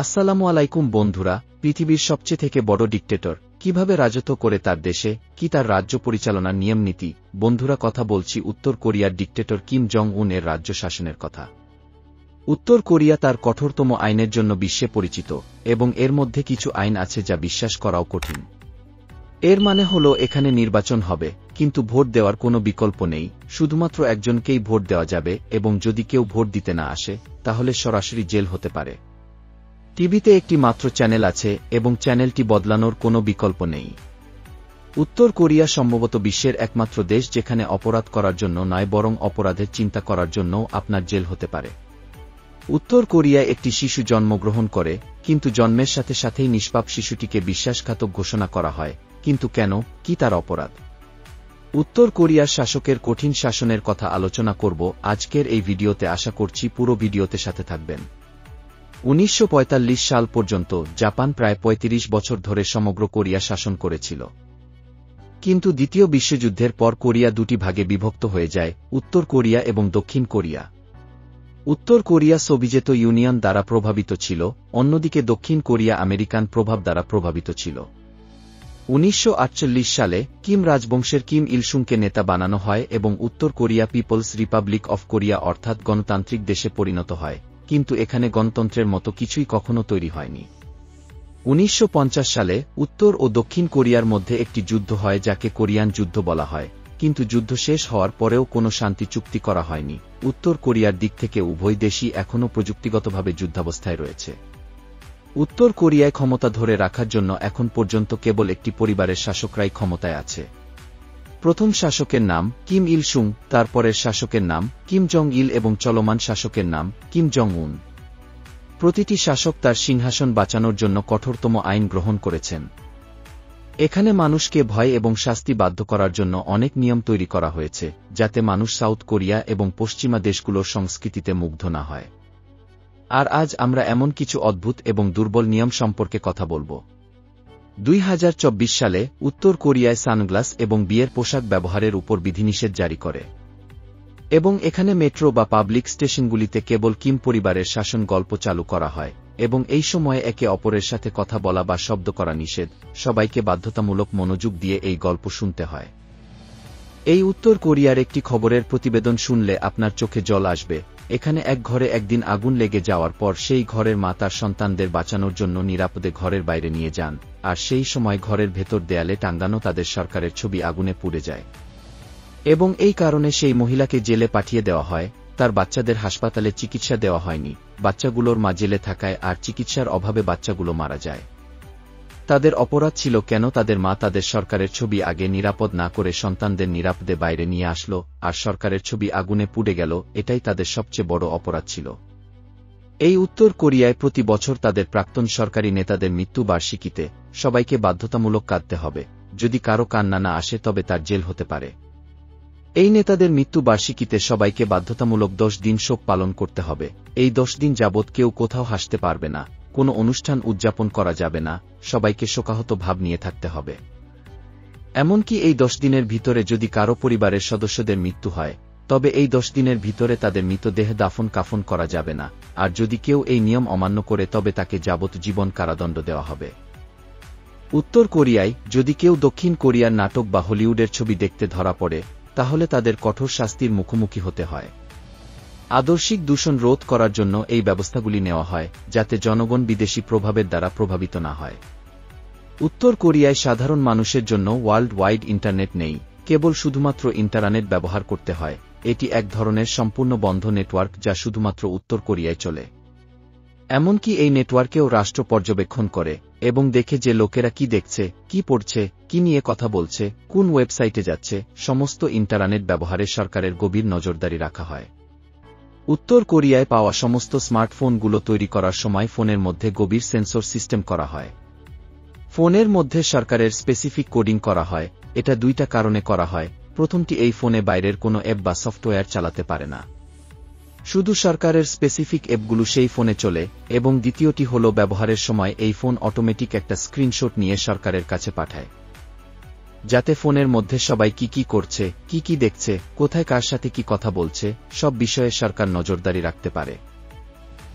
আসসালামু আলাইকুম বন্ধুরা, পৃথিবীর সবচেয়ে থেকে বড় ডিক্টেটর কিভাবে রাজত্ব করে তার দেশে, কি তার রাজ্য পরিচালনার নিয়ম নীতি। বন্ধুরা, কথা বলছি উত্তর কোরিয়ার ডিক্টেটর কিম জং উন এর রাজ্য শাসনের কথা। উত্তর কোরিয়া তার কঠোরতম আইনের জন্য বিশ্বে পরিচিত, এবং এর মধ্যে কিছু আইন আছে যা বিশ্বাস করাও কঠিন। এর মানে হলো এখানে নির্বাচন হবে, কিন্তু ভোট দেওয়ার কোনো বিকল্প নেই, শুধুমাত্র একজনকেই ভোট দেওয়া যাবে, এবং যদি কেউ ভোট দিতে না আসে তাহলে সরাসরি জেল হতে পারে। টিভিতে একটি মাত্র চ্যানেল আছে এবং চ্যানেলটি বদলানোর কোনো বিকল্প নেই। উত্তর কোরিয়া সম্ভবত বিশ্বের একমাত্র দেশ যেখানে অপরাধ করার জন্য নয় বরং অপরাধের চিন্তা করার জন্যও আপনার জেল হতে পারে। উত্তর কোরিয়ায় একটি শিশু জন্মগ্রহণ করে, কিন্তু জন্মের সাথে সাথেই নিষ্পাপ শিশুটিকে বিশ্বাসঘাতক ঘোষণা করা হয়। কিন্তু কেন, কি তার অপরাধ? উত্তর কোরিয়ার শাসকের কঠিন শাসনের কথা আলোচনা করব আজকের এই ভিডিওতে। আশা করছি পুরো ভিডিওতে সাথে থাকবেন। 1945 সাল পর্যন্ত জাপান প্রায় 35 বছর ধরে সমগ্র কোরিয়া শাসন করেছিল। কিন্তু দ্বিতীয় বিশ্বযুদ্ধের পর কোরিয়া দুটি ভাগে বিভক্ত হয়ে যায়, উত্তর কোরিয়া এবং দক্ষিণ কোরিয়া। উত্তর কোরিয়া সোভিয়েত ইউনিয়ন দ্বারা প্রভাবিত ছিল, অন্যদিকে দক্ষিণ কোরিয়া আমেরিকান প্রভাব দ্বারা প্রভাবিত ছিল। 1948 সালে কিম রাজবংশের কিম ইলসুংকে নেতা বানানো হয় এবং উত্তর Korea people's republic of Korea অর্থাৎ গণতান্ত্রিক দেশে পরিণত হয়, কিন্তু এখানে গণতন্ত্রের মতো কিছুই কখনো তৈরি হয়নি। 1950 সালে উত্তর ও দক্ষিণ কোরিয়ার মধ্যে একটি যুদ্ধ হয় যাকে কোরিয়ান যুদ্ধ বলা হয়, কিন্তু যুদ্ধ শেষ হওয়ার পরেও কোনো শান্তি চুক্তি করা হয়নি। উত্তর কোরিয়ার দিক থেকে উভয় দেশই এখনও প্রযুক্তিগতভাবে যুদ্ধাবস্থায় রয়েছে। উত্তর কোরিয়ায় ক্ষমতা ধরে রাখার জন্য এখন পর্যন্ত কেবল একটি পরিবারের শাসকরাই ক্ষমতায় আছে। প্রথম শাসকের নাম কিম ইল সুং, তারপরের শাসকের নাম কিম জং ইল এবং চলমান শাসকের নাম কিম জং উন। প্রতিটি শাসক তার সিংহাসন বাঁচানোর জন্য কঠোরতম আইন গ্রহণ করেছেন। এখানে মানুষকে ভয় এবং শাস্তি বাধ্য করার জন্য অনেক নিয়ম তৈরি করা হয়েছে, যাতে মানুষ সাউথ কোরিয়া এবং পশ্চিমা দেশগুলোর সংস্কৃতিতে মুগ্ধ না হয়। আর আজ আমরা এমন কিছু অদ্ভুত এবং দুর্বল নিয়ম সম্পর্কে কথা বলবো। 2024 সালে উত্তর কোরিয়ায় সানগ্লাস এবং বিয়ের পোশাক ব্যবহারের উপর বিধিনিষেধ জারি করে, এবং এখানে মেট্রো বা পাবলিক স্টেশনগুলিতে কেবল কিম পরিবারের শাসন গল্প চালু করা হয়, এবং এই সময়ে একে অপরের সাথে কথা বলা বা শব্দ করা নিষেধ। সবাইকে বাধ্যতামূলক মনোযোগ দিয়ে এই গল্প শুনতে হয়। এই উত্তর কোরিয়ার একটি খবরের প্রতিবেদন শুনলে আপনার চোখে জল আসবে। এখানে এক ঘরে একদিন আগুন লেগে যাওয়ার পর সেই ঘরের মা তার সন্তানদের বাঁচানোর জন্য নিরাপদে ঘরের বাইরে নিয়ে যান, আর সেই সময় ঘরের ভেতর দেয়ালে টাঙ্গানো তাদের সরকারের ছবি আগুনে পুড়ে যায়, এবং এই কারণে সেই মহিলাকে জেলে পাঠিয়ে দেওয়া হয়। তার বাচ্চাদের হাসপাতালে চিকিৎসা দেওয়া হয়নি, বাচ্চাগুলোর মা জেলে থাকায়, আর চিকিৎসার অভাবে বাচ্চাগুলো মারা যায়। তাদের অপরাধ ছিল কেন? তাদের মা তাদের সরকারের ছবি আগে নিরাপদ না করে সন্তানদের নিরাপদে বাইরে নিয়ে আসলো, আর সরকারের ছবি আগুনে পুড়ে গেল। এটাই তাদের সবচেয়ে বড় অপরাধ ছিল। এই উত্তর কোরিয়ায় প্রতি বছর তাদের প্রাক্তন সরকারি নেতাদের মৃত্যু বার্ষিকীতে সবাইকে বাধ্যতামূলক কাঁদতে হবে। যদি কারো কান্না না আসে তবে তার জেল হতে পারে। এই নেতাদের মৃত্যু বার্ষিকীতে সবাইকে বাধ্যতামূলক 10 দিন শোক পালন করতে হবে। এই 10 দিন যাবৎ কেউ কোথাও হাসতে পারবে না, কোনো অনুষ্ঠান উদযাপন করা যাবে না, সবাইকে শোকাহত ভাব নিয়ে থাকতে হবে। এমনকি এই 10 দিনের ভিতরে যদি কারো পরিবারের সদস্যদের মৃত্যু হয়, তবে এই 10 দিনের ভিতরে তাদের মৃতদেহ দাফন কাফন করা যাবে না, আর যদি কেউ এই নিয়ম অমান্য করে তবে তাকে যাবজ্জীবন কারাদণ্ড দেওয়া হবে। উত্তর কোরিয়ায় যদি কেউ দক্ষিণ কোরিয়ার নাটক বা হলিউডের ছবি দেখতে ধরা পড়ে, তাহলে তাদের কঠোর শাস্তির মুখোমুখি হতে হয়। আদর্শিক দূষণ রোধ করার জন্য এই ব্যবস্থাগুলি নেওয়া হয়, যাতে জনগণ বিদেশি প্রভাবের দ্বারা প্রভাবিত না হয়। উত্তর কোরিয়ায় সাধারণ মানুষের জন্য ওয়ার্ল্ড ওয়াইড ইন্টারনেট নেই, কেবল শুধুমাত্র ইন্টারনেট ব্যবহার করতে হয়। এটি এক ধরনের সম্পূর্ণ বন্ধ নেটওয়ার্ক যা শুধুমাত্র উত্তর কোরিয়ায় চলে। এমনকি এই নেটওয়ার্কেও রাষ্ট্র পর্যবেক্ষণ করে এবং দেখে যে লোকেরা কি দেখছে, কি পড়ছে, কি নিয়ে কথা বলছে, কোন ওয়েবসাইটে যাচ্ছে। সমস্ত ইন্টারনেট ব্যবহারে সরকারের গভীর নজরদারি রাখা হয়। উত্তর কোরিয়ায় পাওয়া সমস্ত স্মার্টফোনগুলো তৈরি করার সময় ফোনের মধ্যে গভীর সেন্সর সিস্টেম করা হয়। ফোনের মধ্যে সরকারের স্পেসিফিক কোডিং করা হয়। এটা দুইটা কারণে করা হয়। প্রথমটি, এই ফোনে বাইরের কোনো অ্যাপ বা সফটওয়্যার চালাতে পারে না, শুধু সরকারের স্পেসিফিক অ্যাপগুলো সেই ফোনে চলে, এবং দ্বিতীয়টি হল ব্যবহারের সময় এই ফোন অটোমেটিক একটা স্ক্রিনশট নিয়ে সরকারের কাছে পাঠায়, যাতে ফোনের মধ্যে সবাই কি কি করছে, কি কি দেখছে, কোথায় কার সাথে কি কথা বলছে, সব বিষয়ে সরকার নজরদারি রাখতে পারে।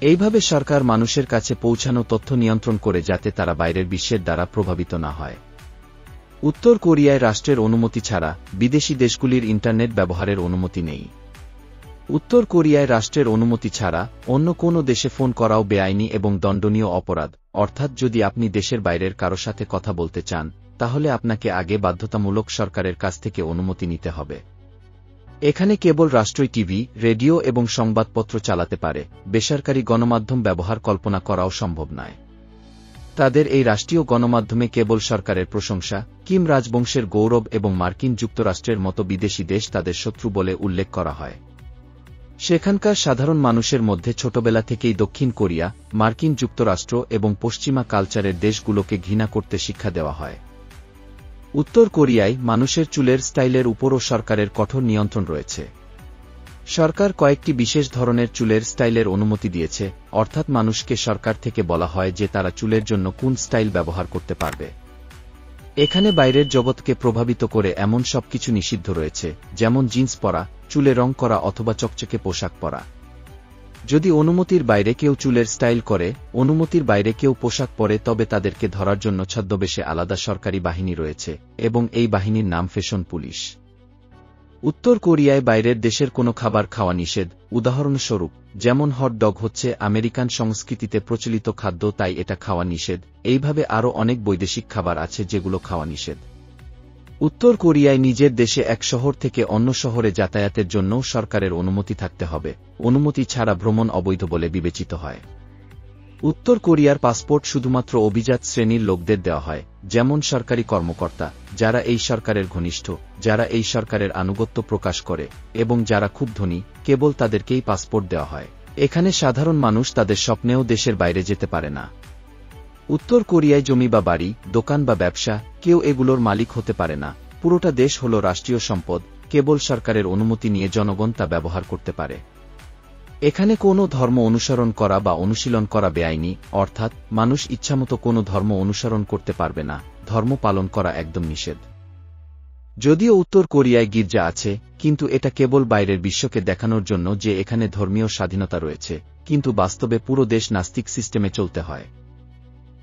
এইভাবে সরকার মানুষের কাছে পৌঁছানো তথ্য নিয়ন্ত্রণ করে যাতে তারা বাইরের বিশ্বের দ্বারা প্রভাবিত না হয়। উত্তর কোরিয়ায় রাষ্ট্রের অনুমতি ছাড়া বিদেশি দেশগুলির ইন্টারনেট ব্যবহারের অনুমতি নেই। উত্তর কোরিয়ায় রাষ্ট্রের অনুমতি ছাড়া অন্য কোনো দেশে ফোন করাও বেআইনি এবং দণ্ডনীয় অপরাধ, অর্থাৎ যদি আপনি দেশের বাইরের কারো সাথে কথা বলতে চান তাহলে আপনাকে আগে বাধ্যতামূলক সরকারের কাছ থেকে অনুমতি নিতে হবে। এখানে কেবল রাষ্ট্রই টিভি, রেডিও এবং সংবাদপত্র চালাতে পারে, বেসরকারি গণমাধ্যম ব্যবহার কল্পনা করাও সম্ভব নয়। তাদের এই রাষ্ট্রীয় গণমাধ্যমে কেবল সরকারের প্রশংসা, কিম রাজবংশের গৌরব এবং মার্কিন যুক্তরাষ্ট্রের মতো বিদেশি দেশ তাদের শত্রু বলে উল্লেখ করা হয়। সেখানকার সাধারণ মানুষের মধ্যে ছোটবেলা থেকেই দক্ষিণ কোরিয়া, মার্কিন যুক্তরাষ্ট্র এবং পশ্চিমা কালচারের দেশগুলোকে ঘৃণা করতে শিক্ষা দেওয়া হয়। উত্তর কোরিয়ায় মানুষের চুলের স্টাইলের উপরও সরকারের কঠোর নিয়ন্ত্রণ রয়েছে। সরকার কয়েকটি বিশেষ ধরনের চুলের স্টাইলের অনুমতি দিয়েছে, অর্থাৎ মানুষকে সরকার থেকে বলা হয় যে তারা চুলের জন্য কোন স্টাইল ব্যবহার করতে পারবে। এখানে বাইরের জগৎকে প্রভাবিত করে এমন সবকিছু নিষিদ্ধ রয়েছে, যেমন জিন্স পরা, চুলে রং করা অথবা চকচকে পোশাক পরা। যদি অনুমতির বাইরে কেউ চুলের স্টাইল করে, অনুমতির বাইরে কেউ পোশাক পরে, তবে তাদেরকে ধরার জন্য ছদ্মবেশে আলাদা সরকারি বাহিনী রয়েছে এবং এই বাহিনীর নাম ফ্যাশন পুলিশ। উত্তর কোরিয়ায় বাইরের দেশের কোনো খাবার খাওয়া নিষেধ, উদাহরণস্বরূপ যেমন হট ডগ হচ্ছে আমেরিকান সংস্কৃতিতে প্রচলিত খাদ্য, তাই এটা খাওয়া নিষেধ। এইভাবে আরও অনেক বৈদেশিক খাবার আছে যেগুলো খাওয়া নিষেধ। উত্তর কোরিয়ায় নিজের দেশে এক শহর থেকে অন্য শহরে যাতায়াতের জন্যও সরকারের অনুমতি থাকতে হবে, অনুমতি ছাড়া ভ্রমণ অবৈধ বলে বিবেচিত হয়। উত্তর কোরিয়ার পাসপোর্ট শুধুমাত্র অভিজাত শ্রেণীর লোকদের দেওয়া হয়, যেমন সরকারি কর্মকর্তা, যারা এই সরকারের ঘনিষ্ঠ, যারা এই সরকারের আনুগত্য প্রকাশ করে এবং যারা খুব ধনী, কেবল তাদেরকেই পাসপোর্ট দেওয়া হয়। এখানে সাধারণ মানুষ তাদের স্বপ্নেও দেশের বাইরে যেতে পারে না। উত্তর কোরিয়ায় জমি বা বাড়ি, দোকান বা ব্যবসা, কেউ এগুলোর মালিক হতে পারে না। পুরোটা দেশ হল রাষ্ট্রীয় সম্পদ, কেবল সরকারের অনুমতি নিয়ে জনগণ তা ব্যবহার করতে পারে। এখানে কোনো ধর্ম অনুসরণ করা বা অনুশীলন করা বেআইনি, অর্থাৎ মানুষ ইচ্ছামতো কোনো ধর্ম অনুসরণ করতে পারবে না, ধর্ম পালন করা একদম নিষেধ। যদিও উত্তর কোরিয়ায় গির্জা আছে, কিন্তু এটা কেবল বাইরের বিশ্বকে দেখানোর জন্য যে এখানে ধর্মীয় স্বাধীনতা রয়েছে, কিন্তু বাস্তবে পুরো দেশ নাস্তিক সিস্টেমে চলতে হয়।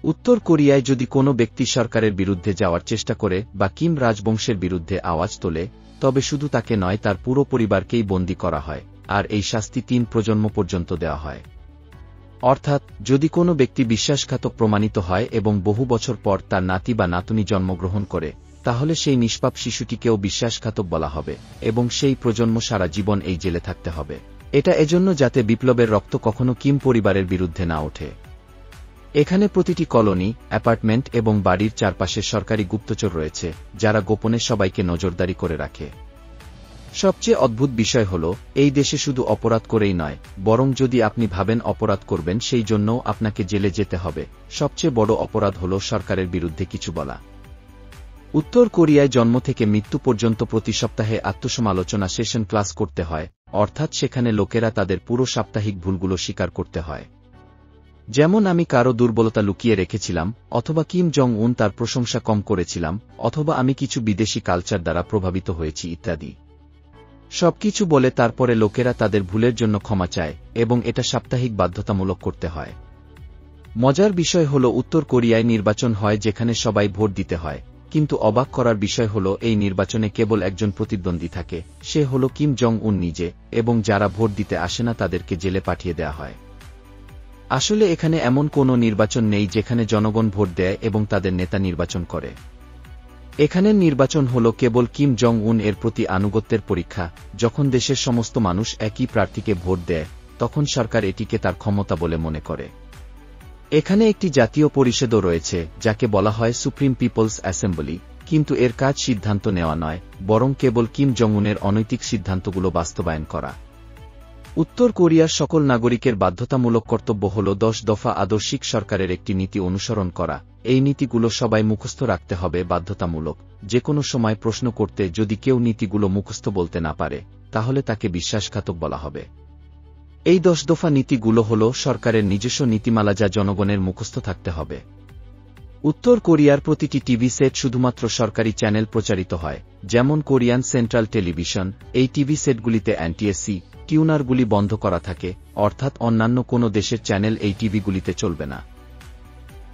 উত্তর কোরিয়ায় যদি কোনো ব্যক্তি সরকারের বিরুদ্ধে যাওয়ার চেষ্টা করে বা কিম রাজবংশের বিরুদ্ধে আওয়াজ তোলে, তবে শুধু তাকে নয়, তার পুরো পরিবারকেই বন্দী করা হয়, আর এই শাস্তি 3 প্রজন্ম পর্যন্ত দেওয়া হয়। অর্থাৎ যদি কোনো ব্যক্তি বিশ্বাসঘাতক প্রমাণিত হয় এবং বহু বছর পর তার নাতি বা নাতনি জন্মগ্রহণ করে, তাহলে সেই নিষ্পাপ শিশুটিকেও বিশ্বাসঘাতক বলা হবে এবং সেই প্রজন্ম সারা জীবন এই জেলে থাকতে হবে। এটা এজন্য যাতে বিপ্লবের রক্ত কখনো কিম পরিবারের বিরুদ্ধে না ওঠে। এখানে প্রতিটি কলোনি, অ্যাপার্টমেন্ট এবং বাড়ির চারপাশে সরকারি গুপ্তচর রয়েছে, যারা গোপনে সবাইকে নজরদারি করে রাখে। সবচেয়ে অদ্ভুত বিষয় হল, এই দেশে শুধু অপরাধ করেই নয়, বরং যদি আপনি ভাবেন অপরাধ করবেন সেই জন্যও আপনাকে জেলে যেতে হবে। সবচেয়ে বড় অপরাধ হল সরকারের বিরুদ্ধে কিছু বলা। উত্তর কোরিয়ায় জন্ম থেকে মৃত্যু পর্যন্ত প্রতি সপ্তাহে আত্মসমালোচনা সেশন ক্লাস করতে হয়, অর্থাৎ সেখানে লোকেরা তাদের পুরো সাপ্তাহিক ভুলগুলো স্বীকার করতে হয়। যেমন আমি কারো দুর্বলতা লুকিয়ে রেখেছিলাম, অথবা কিম জং উন তার প্রশংসা কম করেছিলাম, অথবা আমি কিছু বিদেশি কালচার দ্বারা প্রভাবিত হয়েছি ইত্যাদি। সবকিছু বলে তারপরে লোকেরা তাদের ভুলের জন্য ক্ষমা চায় এবং এটা সাপ্তাহিক বাধ্যতামূলক করতে হয়। মজার বিষয় হল উত্তর কোরিয়ায় নির্বাচন হয় যেখানে সবাই ভোট দিতে হয়, কিন্তু অবাক করার বিষয় হল এই নির্বাচনে কেবল একজন প্রতিদ্বন্দ্বী থাকে, সে হল কিম জং উন নিজে, এবং যারা ভোট দিতে আসে না তাদেরকে জেলে পাঠিয়ে দেওয়া হয়। আসলে এখানে এমন কোনো নির্বাচন নেই যেখানে জনগণ ভোট দেয় এবং তাদের নেতা নির্বাচন করে। এখানের নির্বাচন হল কেবল কিম জং উন এর প্রতি আনুগত্যের পরীক্ষা। যখন দেশের সমস্ত মানুষ একই প্রার্থীকে ভোট দেয়, তখন সরকার এটিকে তার ক্ষমতা বলে মনে করে। এখানে একটি জাতীয় পরিষদও রয়েছে, যাকে বলা হয় সুপ্রিম পিপলস অ্যাসেম্বলি, কিন্তু এর কাজ সিদ্ধান্ত নেওয়া নয়, বরং কেবল কিম জং উনের অনৈতিক সিদ্ধান্তগুলো বাস্তবায়ন করা। উত্তর কোরিয়ার সকল নাগরিকের বাধ্যতামূলক কর্তব্য হল 10 দফা আদর্শিক সরকারের একটি নীতি অনুসরণ করা। এই নীতিগুলো সবাই মুখস্থ রাখতে হবে, বাধ্যতামূলক। যে কোনো সময় প্রশ্ন করতে যদি কেউ নীতিগুলো মুখস্থ বলতে না পারে, তাহলে তাকে বিশ্বাসঘাতক বলা হবে। এই 10 দফা নীতিগুলো হল সরকারের নিজস্ব নীতিমালা, যা জনগণের মুখস্থ থাকতে হবে। উত্তর কোরিয়ার প্রতিটি টিভি সেট শুধুমাত্র সরকারি চ্যানেল প্রচারিত হয়, যেমন কোরিয়ান সেন্ট্রাল টেলিভিশন, এই টিভি সেটগুলিতে অ্যান্টি-এসি টিউনারগুলি বন্ধ করা থাকে, অর্থাৎ অন্যান্য কোনো দেশের চ্যানেল এই টিভিগুলিতে চলবে না।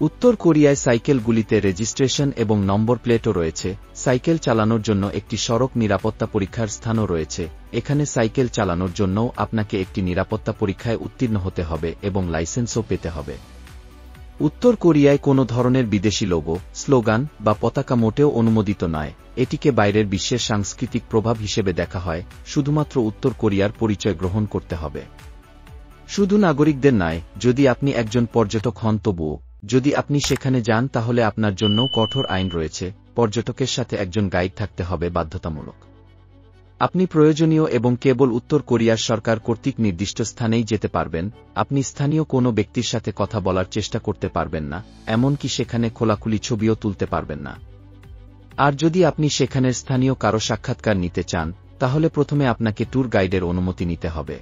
উত্তর কোরিয়ায় সাইকেলগুলিতে রেজিস্ট্রেশন এবং নম্বর প্লেটও রয়েছে। সাইকেল চালানোর জন্য একটি সড়ক নিরাপত্তা পরীক্ষার স্থানও রয়েছে। এখানে সাইকেল চালানোর জন্যও আপনাকে একটি নিরাপত্তা পরীক্ষায় উত্তীর্ণ হতে হবে এবং লাইসেন্সও পেতে হবে। উত্তর কোরিয়ায় কোনো ধরনের বিদেশি লোগো, স্লোগান বা পতাকা মোটেও অনুমোদিত নয়। এটিকে বাইরের বিশ্বের সাংস্কৃতিক প্রভাব হিসেবে দেখা হয়। শুধুমাত্র উত্তর কোরিয়ার পরিচয় গ্রহণ করতে হবে। শুধু নাগরিকদের নয়, যদি আপনি একজন পর্যটক হন তবুও। যদি আপনি সেখানে যান তাহলে আপনার জন্যও কঠোর আইন রয়েছে। পর্যটকের সাথে একজন গাইড থাকতে হবে বাধ্যতামূলক। আপনি প্রয়োজনীয় এবং কেবল উত্তর কোরিয়ার সরকার কর্তৃক নির্দিষ্ট স্থানেই যেতে পারবেন। আপনি স্থানীয় কোনো ব্যক্তির সাথে কথা বলার চেষ্টা করতে পারবেন না, এমনকি সেখানে খোলাখুলি ছবিও তুলতে পারবেন না। আর যদি আপনি সেখানের স্থানীয় কারো সাক্ষাৎকার নিতে চান, তাহলে প্রথমে আপনাকে ট্যুর গাইডের অনুমতি নিতে হবে।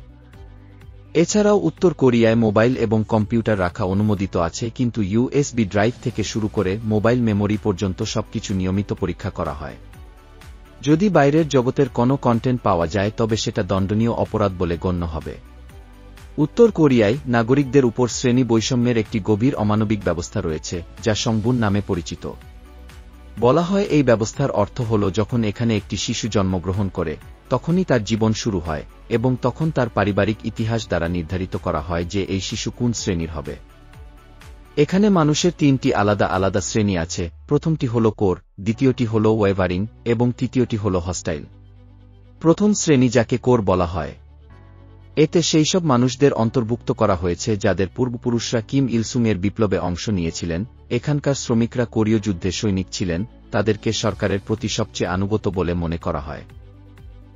এছাড়াও উত্তর কোরিয়ায় মোবাইল এবং কম্পিউটার রাখা অনুমোদিত আছে, কিন্তু ইউএসবি ড্রাইভ থেকে শুরু করে মোবাইল মেমোরি পর্যন্ত সবকিছু নিয়মিত পরীক্ষা করা হয়। যদি বাইরের জগতের কোনো কন্টেন্ট পাওয়া যায় তবে সেটা দণ্ডনীয় অপরাধ বলে গণ্য হবে। উত্তর কোরিয়ায় নাগরিকদের উপর শ্রেণী বৈষম্যের একটি গভীর অমানবিক ব্যবস্থা রয়েছে, যা সংবুন নামে পরিচিত। বলা হয় এই ব্যবস্থার অর্থ হল যখন এখানে একটি শিশু জন্মগ্রহণ করে, তখনই তার জীবন শুরু হয় এবং তখন তার পারিবারিক ইতিহাস দ্বারা নির্ধারিত করা হয় যে এই শিশু কোন শ্রেণীর হবে। এখানে মানুষের তিনটি আলাদা আলাদা শ্রেণী আছে। প্রথমটি হল কোর, দ্বিতীয়টি হল ওয়েভারিং এবং তৃতীয়টি হল হস্টাইল। প্রথম শ্রেণী, যাকে কোর বলা হয়, এতে সেই সব মানুষদের অন্তর্ভুক্ত করা হয়েছে যাদের পূর্বপুরুষরা কিম ইলসুংয়ের বিপ্লবে অংশ নিয়েছিলেন। এখানকার শ্রমিকরা কোরীয় যুদ্ধে সৈনিক ছিলেন, তাদেরকে সরকারের প্রতি সবচেয়ে আনুগত বলে মনে করা হয়।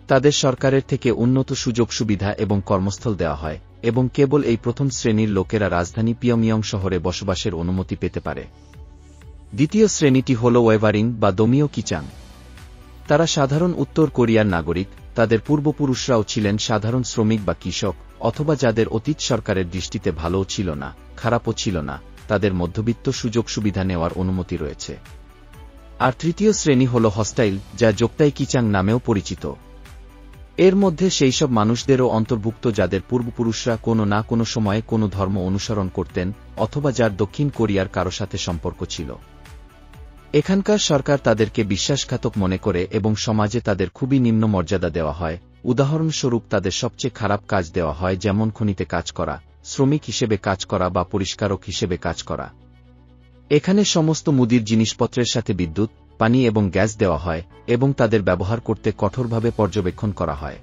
তাদের সরকারের থেকে উন্নত সুযোগ সুবিধা এবং কর্মস্থল দেওয়া হয় এবং কেবল এই প্রথম শ্রেণীর লোকেরা রাজধানী পিয়ংইয়ং শহরে বসবাসের অনুমতি পেতে পারে। দ্বিতীয় শ্রেণীটি হল ওয়েভারিং বা দমীয় কিচাং। তারা সাধারণ উত্তর কোরিয়ার নাগরিক, তাদের পূর্বপুরুষরাও ছিলেন সাধারণ শ্রমিক বা কৃষক, অথবা যাদের অতীত সরকারের দৃষ্টিতে ভালোও ছিল না, খারাপও ছিল না, তাদের মধ্যবিত্ত সুযোগ সুবিধা নেওয়ার অনুমতি রয়েছে। আর তৃতীয় শ্রেণী হল হস্টাইল, যা যোগতাই কিচাং নামেও পরিচিত। এর মধ্যে সেই সব মানুষদেরও অন্তর্ভুক্ত যাদের পূর্বপুরুষরা কোনো না কোনো সময়ে কোনো ধর্ম অনুসরণ করতেন, অথবা যার দক্ষিণ কোরিয়ার কারো সাথে সম্পর্ক ছিল। এখানকার সরকার তাদেরকে বিশ্বাসঘাতক মনে করে এবং সমাজে তাদের খুবই নিম্ন মর্যাদা দেওয়া হয়। উদাহরণস্বরূপ তাদের সবচেয়ে খারাপ কাজ দেওয়া হয়, যেমন খনিতে কাজ করা, শ্রমিক হিসেবে কাজ করা বা পরিষ্কারক হিসেবে কাজ করা। এখানে সমস্ত মুদির জিনিসপত্রের সাথে বিদ্যুৎ, পানি এবং গ্যাস দেওয়া হয় এবং তাদের ব্যবহার করতে কঠোরভাবে পর্যবেক্ষণ করা হয়।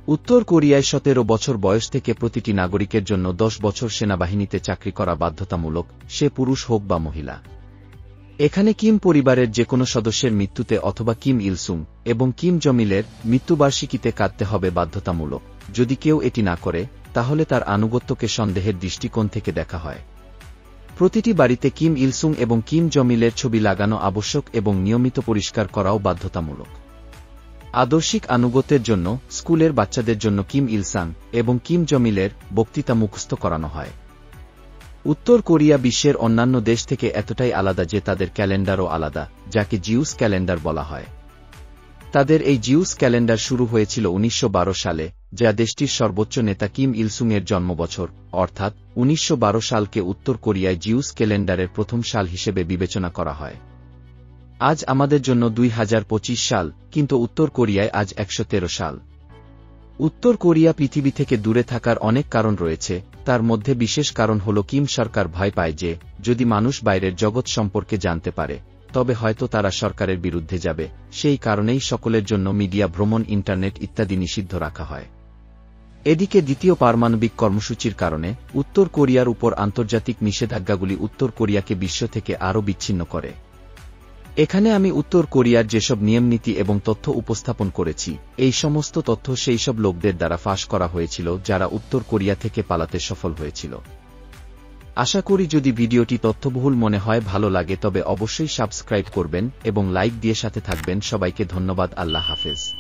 উত্তর কোরিয়ায় 17 বছর বয়স থেকে প্রতিটি নাগরিকের জন্য 10 বছর সেনাবাহিনীতে চাকরি করা বাধ্যতামূলক, সে পুরুষ হোক বা মহিলা। এখানে কিম পরিবারের যে কোনো সদস্যের মৃত্যুতে অথবা কিম ইলসুং এবং কিম জমিলের মৃত্যুবার্ষিকীতে কাঁদতে হবে বাধ্যতামূলক। যদি কেউ এটি না করে, তাহলে তার আনুগত্যকে সন্দেহের দৃষ্টিকোণ থেকে দেখা হয়। প্রতিটি বাড়িতে কিম ইলসুং এবং কিম জমিলের ছবি লাগানো আবশ্যক এবং নিয়মিত পরিষ্কার করাও বাধ্যতামূলক। আদর্শিক আনুগত্যের জন্য স্কুলের বাচ্চাদের জন্য কিম ইলসাং এবং কিম জমিলের বক্তৃতা মুখস্থ করানো হয়। উত্তর কোরিয়া বিশ্বের অন্যান্য দেশ থেকে এতটাই আলাদা যে তাদের ক্যালেন্ডারও আলাদা, যাকে জিউস ক্যালেন্ডার বলা হয়। তাদের এই জিউস ক্যালেন্ডার শুরু হয়েছিল 1912 সালে, যা দেশটির সর্বোচ্চ নেতা কিম ইলসুংয়ের জন্মবছর, অর্থাৎ 1912 সালকে উত্তর কোরিয়ায় জিউস ক্যালেন্ডারের প্রথম সাল হিসেবে বিবেচনা করা হয়। আজ আমাদের জন্য 2025 সাল, কিন্তু উত্তর কোরিয়ায় আজ 113 সাল। উত্তর কোরিয়া পৃথিবী থেকে দূরে থাকার অনেক কারণ রয়েছে, তার মধ্যে বিশেষ কারণ হল কিম সরকার ভয় পায় যে যদি মানুষ বাইরের জগৎ সম্পর্কে জানতে পারে, তবে হয়তো তারা সরকারের বিরুদ্ধে যাবে। সেই কারণেই সকলের জন্য মিডিয়া, ভ্রমণ, ইন্টারনেট ইত্যাদি নিষিদ্ধ রাখা হয়। এদিকে দ্বিতীয় পারমাণবিক কর্মসূচির কারণে উত্তর কোরিয়ার উপর আন্তর্জাতিক নিষেধাজ্ঞাগুলি উত্তর কোরিয়াকে বিশ্ব থেকে আরও বিচ্ছিন্ন করে। এখানে আমি উত্তর কোরিয়ার যেসব নিয়মনীতি এবং তথ্য উপস্থাপন করেছি, এই সমস্ত তথ্য সেই সব লোকদের দ্বারা ফাঁস করা হয়েছিল যারা উত্তর কোরিয়া থেকে পালাতে সফল হয়েছিল। আশা করি যদি ভিডিওটি তথ্যবহুল মনে হয়, ভালো লাগে, তবে অবশ্যই সাবস্ক্রাইব করবেন এবং লাইক দিয়ে সাথে থাকবেন। সবাইকে ধন্যবাদ। আল্লাহ হাফেজ।